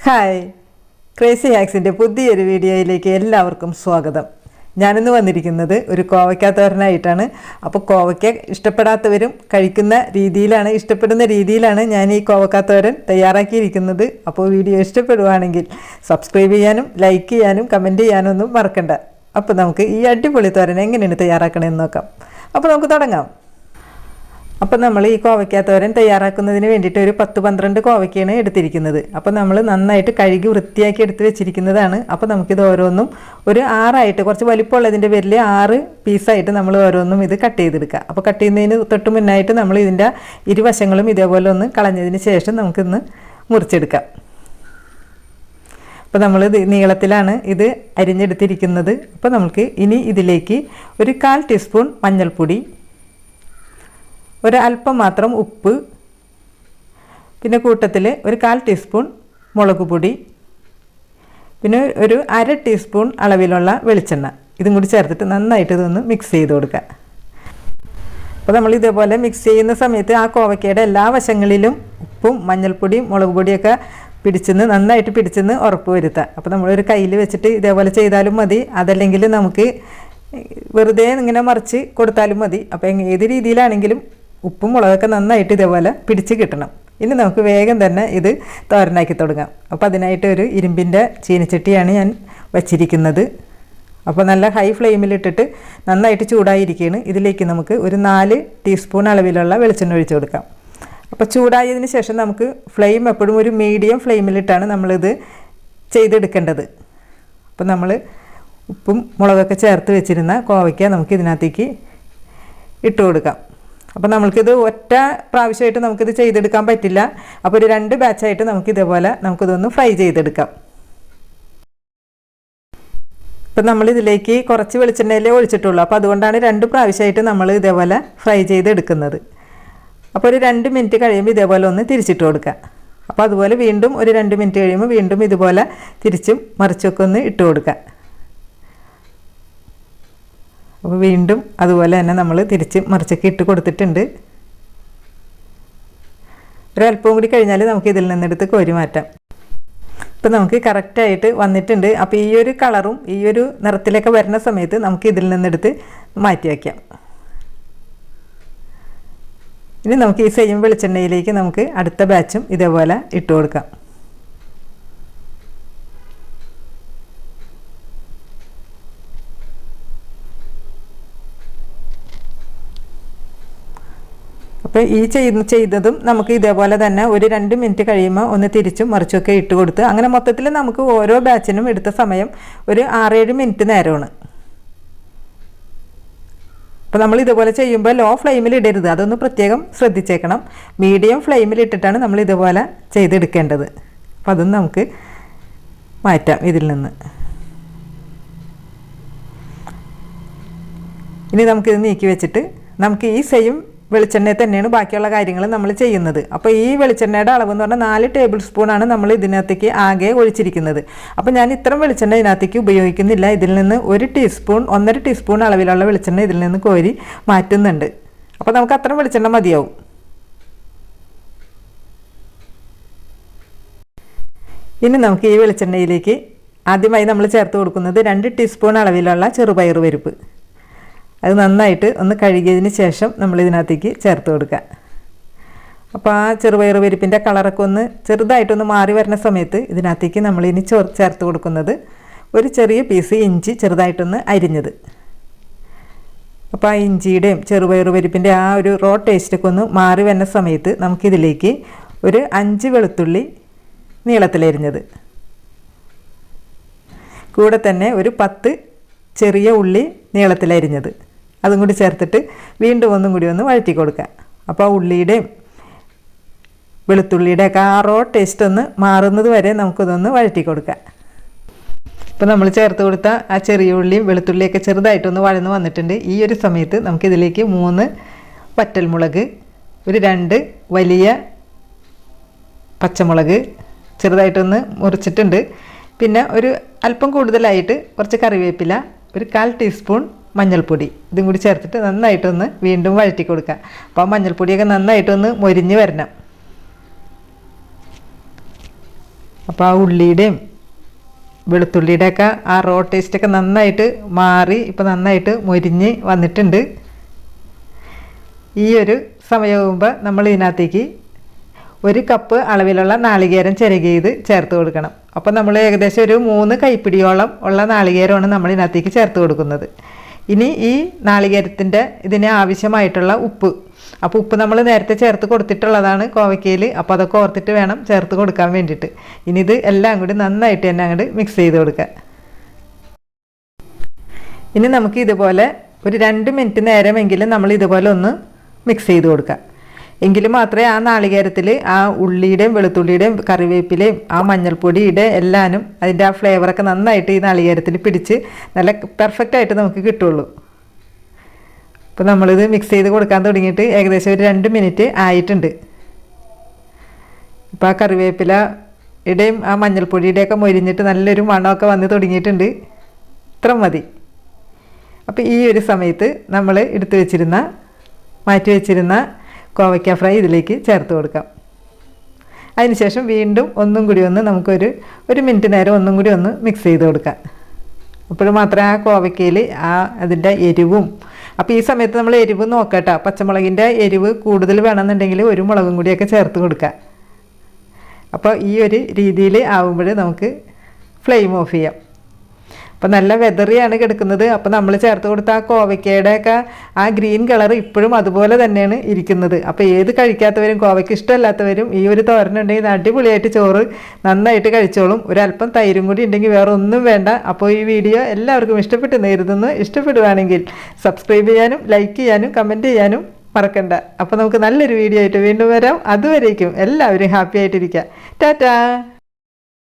Hi, crazy ഹാക്സിൻ്റെ പുതിയൊരു വീഡിയോയിലേക്ക് എല്ലാവർക്കും സ്വാഗതം. ഞാനിന്ന് വന്നിരിക്കുന്നത് ഒരു കോവയ്ക്ക തോരനായിട്ടാണ്. അപ്പോൾ കോവയ്ക്ക ഇഷ്ടപ്പെടാത്തവരും കഴിക്കുന്ന രീതിയിലാണ്, ഇഷ്ടപ്പെടുന്ന രീതിയിലാണ് ഞാൻ ഈ കോവയ്ക്ക തോരൻ തയ്യാറാക്കിയിരിക്കുന്നത്. അപ്പോൾ വീഡിയോ ഇഷ്ടപ്പെടുവാണെങ്കിൽ സബ്സ്ക്രൈബ് ചെയ്യാനും ലൈക്ക് ചെയ്യാനും കമൻറ്റ് ചെയ്യാനും ഒന്നും മറക്കണ്ട. അപ്പോൾ നമുക്ക് ഈ അടിപൊളി തോരൻ എങ്ങനെയാണ് തയ്യാറാക്കണമെന്ന് നോക്കാം. അപ്പോൾ നമുക്ക് തുടങ്ങാം. അപ്പോൾ നമ്മൾ ഈ കോവയ്ക്ക തോരൻ തയ്യാറാക്കുന്നതിന് വേണ്ടിയിട്ട് ഒരു 10-12 കോവയ്ക്കയാണ് എടുത്തിരിക്കുന്നത്. അപ്പോൾ നമ്മൾ നന്നായിട്ട് കഴുകി വൃത്തിയാക്കി എടുത്ത് വെച്ചിരിക്കുന്നതാണ്. അപ്പോൾ നമുക്കിത് ഓരോന്നും ഒരു 6 കുറച്ച് വലിപ്പമുള്ളതിൻ്റെ പേരിൽ 6 പീസായിട്ട് നമ്മൾ ഓരോന്നും ഇത് കട്ട് ചെയ്തെടുക്കുക. അപ്പോൾ കട്ട് ചെയ്യുന്നതിന് തൊട്ട് മുന്നായിട്ട് നമ്മൾ ഇതിൻ്റെ ഇരുവശങ്ങളും ഇതേപോലെ ഒന്ന് കളഞ്ഞതിന് ശേഷം നമുക്കിന്ന് മുറിച്ചെടുക്കാം. അപ്പോൾ നമ്മൾ നീളത്തിലാണ് ഇത് അരിഞ്ഞെടുത്തിരിക്കുന്നത്. അപ്പോൾ നമുക്ക് ഇനി ഇതിലേക്ക് ഒരു 1/4 ടീസ്പൂൺ മഞ്ഞൾപ്പൊടി, ഒരല്പം മാത്രം ഉപ്പ്, പിന്നെ കൂട്ടത്തിൽ ഒരു 1/4 ടീസ്പൂൺ മുളക് പൊടി, പിന്നെ ഒരു 1/2 ടീസ്പൂൺ അളവിലുള്ള വെളിച്ചെണ്ണ, ഇതും കൂടി ചേർത്തിട്ട് നന്നായിട്ട് ഇതൊന്ന് മിക്സ് ചെയ്ത് കൊടുക്കുക. അപ്പോൾ നമ്മൾ ഇതേപോലെ മിക്സ് ചെയ്യുന്ന സമയത്ത് ആ കോവയ്ക്കയുടെ എല്ലാ വശങ്ങളിലും ഉപ്പും മഞ്ഞൾപ്പൊടിയും മുളക് പൊടിയൊക്കെ നന്നായിട്ട് പിടിച്ചെന്ന് ഉറപ്പ് വരുത്തുക. അപ്പോൾ നമ്മളൊരു കയ്യിൽ വെച്ചിട്ട് ഇതേപോലെ ചെയ്താലും മതി, അതല്ലെങ്കിൽ നമുക്ക് വെറുതെ ഇങ്ങനെ മറിച്ച് കൊടുത്താലും മതി. അപ്പോൾ ഏത് രീതിയിലാണെങ്കിലും ഉപ്പും മുളകൊക്കെ നന്നായിട്ട് ഇതേപോലെ പിടിച്ച് കിട്ടണം. ഇനി നമുക്ക് വേഗം തന്നെ ഇത് തോരനാക്കി തുടങ്ങാം. അപ്പോൾ അതിനായിട്ട് ഒരു ഇരുമ്പിൻ്റെ ചീനച്ചട്ടിയാണ് ഞാൻ വച്ചിരിക്കുന്നത്. അപ്പോൾ നല്ല ഹൈ ഫ്ലെയിമിലിട്ടിട്ട് നന്നായിട്ട് ചൂടായിരിക്കുകയാണ്. ഇതിലേക്ക് നമുക്ക് ഒരു 4 ടീസ്പൂൺ അളവിലുള്ള വെളിച്ചെണ്ണ ഒഴിച്ച് കൊടുക്കാം. അപ്പോൾ ചൂടായതിന് ശേഷം നമുക്ക് ഫ്ലെയിം എപ്പോഴും ഒരു മീഡിയം ഫ്ലെയിമിലിട്ടാണ് നമ്മളിത് ചെയ്തെടുക്കേണ്ടത്. അപ്പോൾ നമ്മൾ ഉപ്പും മുളകൊക്കെ ചേർത്ത് വെച്ചിരുന്ന കോവയ്ക്ക നമുക്ക് ഇതിനകത്തേക്ക് ഇട്ട് കൊടുക്കാം. അപ്പോൾ നമുക്കിത് ഒറ്റ പ്രാവശ്യമായിട്ട് നമുക്കിത് ചെയ്തെടുക്കാൻ പറ്റില്ല. അപ്പോൾ ഒരു 2 ബാച്ചായിട്ട് നമുക്കിതേപോലെ നമുക്കിതൊന്ന് ഫ്രൈ ചെയ്തെടുക്കാം. ഇപ്പം നമ്മളിതിലേക്ക് കുറച്ച് വെളിച്ചെണ്ണയിലേ ഒഴിച്ചിട്ടുള്ളൂ. അപ്പോൾ അതുകൊണ്ടാണ് 2 പ്രാവശ്യമായിട്ട് നമ്മൾ ഇതേപോലെ ഫ്രൈ ചെയ്തെടുക്കുന്നത്. അപ്പോൾ ഒരു 2 മിനിറ്റ് കഴിയുമ്പോൾ ഇതേപോലെ ഒന്ന് തിരിച്ചിട്ട് കൊടുക്കുക. അപ്പോൾ അതുപോലെ വീണ്ടും ഒരു 2 മിനിറ്റ് കഴിയുമ്പോൾ വീണ്ടും ഇതുപോലെ തിരിച്ചും മറിച്ചൊക്കെ ഒന്ന് ഇട്ട് കൊടുക്കുക. അപ്പോൾ വീണ്ടും അതുപോലെ തന്നെ നമ്മൾ തിരിച്ച് മറിച്ചൊക്കെ ഇട്ട് കൊടുത്തിട്ടുണ്ട്. ഒരല്പം കൂടി കഴിഞ്ഞാൽ നമുക്ക് ഇതിൽ നിന്നെടുത്ത് കോരി മാറ്റാം. ഇപ്പം നമുക്ക് കറക്റ്റായിട്ട് വന്നിട്ടുണ്ട്. അപ്പോൾ ഈ ഒരു കളറും ഈ ഒരു നിറത്തിലൊക്കെ വരുന്ന സമയത്ത് നമുക്ക് ഇതിൽ നിന്നെടുത്ത് മാറ്റി വയ്ക്കാം. ഇനി നമുക്ക് ഈ സെയിം വെളിച്ചെണ്ണയിലേക്ക് നമുക്ക് അടുത്ത ബാച്ചും ഇതേപോലെ ഇട്ട് കൊടുക്കാം. അപ്പോൾ ഈ ചെയ്തതും നമുക്ക് ഇതേപോലെ തന്നെ ഒരു 2 മിനിറ്റ് കഴിയുമ്പോൾ ഒന്ന് തിരിച്ചും മറിച്ചൊക്കെ ഇട്ട് കൊടുത്ത് അങ്ങനെ മൊത്തത്തിൽ നമുക്ക് ഓരോ ബാച്ചിനും എടുത്ത സമയം ഒരു 6-7 മിനിറ്റ് നേരമാണ്. അപ്പോൾ നമ്മൾ ഇതുപോലെ ചെയ്യുമ്പോൾ ലോ ഫ്ലെയിമിൽ ഇടരുത്, അതൊന്ന് പ്രത്യേകം ശ്രദ്ധിച്ചേക്കണം. മീഡിയം ഫ്ലെയിമിൽ ഇട്ടിട്ടാണ് നമ്മൾ ഇതുപോലെ ചെയ്തെടുക്കേണ്ടത്. അപ്പോൾ അതും നമുക്ക് മാറ്റാം ഇതിൽ നിന്ന്. ഇനി നമുക്കിത് നീക്കി വെച്ചിട്ട് നമുക്ക് ഈ സെയിം വെളിച്ചെണ്ണയിൽ തന്നെയാണ് ബാക്കിയുള്ള കാര്യങ്ങൾ നമ്മൾ ചെയ്യുന്നത്. അപ്പോൾ ഈ വെളിച്ചെണ്ണയുടെ അളവ് എന്ന് പറഞ്ഞാൽ 4 ടേബിൾ സ്പൂണാണ് നമ്മൾ ഇതിനകത്തേക്ക് ആകെ ഒഴിച്ചിരിക്കുന്നത്. അപ്പോൾ ഞാൻ ഇത്രയും വെളിച്ചെണ്ണ ഇതിനകത്തേക്ക് ഉപയോഗിക്കുന്നില്ല. ഇതിൽ നിന്ന് 1 ടീസ്പൂൺ 1.5 ടീസ്പൂൺ അളവിലുള്ള വെളിച്ചെണ്ണ ഇതിൽ നിന്ന് കോരി മാറ്റുന്നുണ്ട്. അപ്പോൾ നമുക്ക് അത്രയും വെളിച്ചെണ്ണ മതിയാവും. ഇനി നമുക്ക് ഈ വെളിച്ചെണ്ണയിലേക്ക് ആദ്യമായി നമ്മൾ ചേർത്ത് കൊടുക്കുന്നത് 2 ടീസ്പൂൺ അളവിലുള്ള ചെറുപയർ പരിപ്പ്. അത് നന്നായിട്ട് ഒന്ന് കഴുകിയതിന് ശേഷം നമ്മൾ ഇതിനകത്തേക്ക് ചേർത്ത് കൊടുക്കുക. അപ്പോൾ ആ ചെറുപയർ പരിപ്പിൻ്റെ കളറൊക്കെ ഒന്ന് ചെറുതായിട്ടൊന്ന് മാറി വരുന്ന സമയത്ത് ഇതിനകത്തേക്ക് നമ്മളിനി ചേർത്ത് കൊടുക്കുന്നത് ഒരു ചെറിയ പീസ് ഇഞ്ചി ചെറുതായിട്ടൊന്ന് അരിഞ്ഞത്. അപ്പോൾ ആ ഇഞ്ചിയുടെയും ചെറുപയർ പരിപ്പിൻ്റെ ആ ഒരു റോ ടേസ്റ്റൊക്കെ ഒന്ന് മാറി വരുന്ന സമയത്ത് നമുക്കിതിലേക്ക് ഒരു 5 വെളുത്തുള്ളി നീളത്തിലരിഞ്ഞത്, കൂടെ തന്നെ ഒരു 10 ചെറിയ ഉള്ളി നീളത്തിലരിഞ്ഞത്, അതും കൂടി ചേർത്തിട്ട് വീണ്ടും ഒന്നും കൂടി ഒന്ന് വഴറ്റി കൊടുക്കുക. അപ്പോൾ ആ ഉള്ളിയുടെയും വെളുത്തുള്ളിയുടെയൊക്കെ ആ റോ ടേസ്റ്റ് ഒന്ന് മാറുന്നത് വരെ നമുക്കിതൊന്ന് വഴറ്റി കൊടുക്കാം. ഇപ്പോൾ നമ്മൾ ചേർത്ത് കൊടുത്ത ആ ചെറിയ ഉള്ളിയും വെളുത്തുള്ളിയൊക്കെ ചെറുതായിട്ടൊന്ന് വഴന്ന് വന്നിട്ടുണ്ട്. ഈ ഒരു സമയത്ത് നമുക്കിതിലേക്ക് 3 വറ്റൽമുളക്, ഒരു 2 വലിയ പച്ചമുളക് ചെറുതായിട്ടൊന്ന് മുറിച്ചിട്ടുണ്ട്, പിന്നെ ഒരു അല്പം കൂടുതലായിട്ട് കുറച്ച് കറിവേപ്പില, ഒരു 1/4 ടീസ്പൂൺ മഞ്ഞൾപ്പൊടി, ഇതും കൂടി ചേർത്തിട്ട് നന്നായിട്ടൊന്ന് വീണ്ടും വഴറ്റി കൊടുക്കുക. അപ്പോൾ ആ മഞ്ഞൾപ്പൊടിയൊക്കെ നന്നായിട്ടൊന്ന് മൊരിഞ്ഞ് വരണം. അപ്പോൾ ആ ഉള്ളിയുടെയും വെളുത്തുള്ളിയുടെയൊക്കെ ആ റോ ടേസ്റ്റൊക്കെ നന്നായിട്ട് മാറി ഇപ്പോൾ നന്നായിട്ട് മൊരിഞ്ഞ് വന്നിട്ടുണ്ട്. ഈ ഒരു സമയമാകുമ്പോൾ നമ്മൾ ഇതിനകത്തേക്ക് 1 കപ്പ് അളവിലുള്ള നാളികേരം ചിരകിയത് ചേർത്ത് കൊടുക്കണം. അപ്പോൾ നമ്മൾ ഏകദേശം ഒരു 3 കൈപ്പിടിയോളം ഉള്ള നാളികേരമാണ് നമ്മൾ ഇതിനകത്തേക്ക് ചേർത്ത് കൊടുക്കുന്നത്. ഇനി ഈ നാളികേരത്തിൻ്റെ ഇതിന് ആവശ്യമായിട്ടുള്ള ഉപ്പ്, അപ്പോൾ ഉപ്പ് നമ്മൾ നേരത്തെ ചേർത്ത് കൊടുത്തിട്ടുള്ളതാണ് കോവയ്ക്കയിൽ. അപ്പോൾ അതൊക്കെ ഓർത്തിട്ട് വേണം ചേർത്ത് കൊടുക്കാൻ വേണ്ടിയിട്ട്. ഇനി ഇത് എല്ലാം കൂടി നന്നായിട്ട് തന്നെ അങ്ങോട്ട് മിക്സ് ചെയ്ത് കൊടുക്കുക. ഇനി നമുക്ക് ഇതുപോലെ ഒരു 2 മിനിറ്റ് നേരമെങ്കിലും നമ്മൾ ഇതുപോലെ ഒന്ന് മിക്സ് ചെയ്ത് കൊടുക്കുക. എങ്കിൽ മാത്രമേ ആ നാളികേരത്തിൽ ആ ഉള്ളിയുടെയും വെളുത്തുള്ളിയുടെയും കറിവേപ്പിലയും ആ മഞ്ഞൾപ്പൊടിയുടെ എല്ലാനും അതിൻ്റെ ആ ഫ്ലേവറൊക്കെ നന്നായിട്ട് ഈ നാളികേരത്തിൽ പിടിച്ച് നല്ല പെർഫെക്റ്റായിട്ട് നമുക്ക് കിട്ടുള്ളൂ. അപ്പോൾ നമ്മളിത് മിക്സ് ചെയ്ത് കൊടുക്കാൻ തുടങ്ങിയിട്ട് ഏകദേശം ഒരു 2 മിനിറ്റ് ആയിട്ടുണ്ട്. ഇപ്പോൾ ആ കറിവേപ്പിലയുടെയും ആ മഞ്ഞൾപ്പൊടിയുടെയൊക്കെ മൊരിഞ്ഞിട്ട് നല്ലൊരു മണമൊക്കെ വന്ന് തുടങ്ങിയിട്ടുണ്ട്. ഇത്ര മതി. അപ്പോൾ ഈ ഒരു സമയത്ത് നമ്മൾ മാറ്റി വെച്ചിരുന്ന കോവയ്ക്ക ഫ്രൈ ഇതിലേക്ക് ചേർത്ത് കൊടുക്കാം. അതിനുശേഷം വീണ്ടും ഒന്നും കൂടി നമുക്കൊരു 1 മിനിറ്റ് നേരം ഒന്നും കൂടി മിക്സ് ചെയ്ത് കൊടുക്കാം. അപ്പോൾ മാത്രമേ ആ കോവയ്ക്കയിൽ അതിൻ്റെ എരിവും, അപ്പോൾ ഈ സമയത്ത് നമ്മൾ എരിവ് നോക്കട്ടോ. പച്ചമുളകിൻ്റെ എരിവ് കൂടുതൽ വേണമെന്നുണ്ടെങ്കിൽ 1 മുളകും കൂടിയൊക്കെ ചേർത്ത് കൊടുക്കുക. അപ്പോൾ ഈ ഒരു രീതിയിൽ ആവുമ്പോൾ നമുക്ക് ഫ്ലെയിം ഓഫ് ചെയ്യാം. അപ്പോൾ നല്ല വെതറിയാണ് കിടക്കുന്നത്. അപ്പോൾ നമ്മൾ ചേർത്ത് കൊടുത്ത ആ കോവയ്ക്കയുടെയൊക്കെ ആ ഗ്രീൻ കളർ ഇപ്പോഴും അതുപോലെ തന്നെയാണ് ഇരിക്കുന്നത്. അപ്പോൾ ഏത് കഴിക്കാത്തവരും കോവയ്ക്ക് ഇഷ്ടമല്ലാത്തവരും ഈ ഒരു തോരനുണ്ടെങ്കിൽ അടിപൊളിയായിട്ട് ചോറ് നന്നായിട്ട് കഴിച്ചോളും. ഒരല്പം തൈരും കൂടി ഉണ്ടെങ്കിൽ വേറെ ഒന്നും വേണ്ട. അപ്പോൾ ഈ വീഡിയോ എല്ലാവർക്കും ഇഷ്ടപ്പെട്ടെന്ന് കരുതുന്നു. ഇഷ്ടപ്പെടുവാണെങ്കിൽ സബ്സ്ക്രൈബ് ചെയ്യാനും ലൈക്ക് ചെയ്യാനും കമൻറ്റ് ചെയ്യാനും മറക്കണ്ട. അപ്പോൾ നമുക്ക് നല്ലൊരു വീഡിയോ ആയിട്ട് വീണ്ടും വരാം. അതുവരേക്കും എല്ലാവരും ഹാപ്പി ആയിട്ടിരിക്കുക. ടാറ്റാ.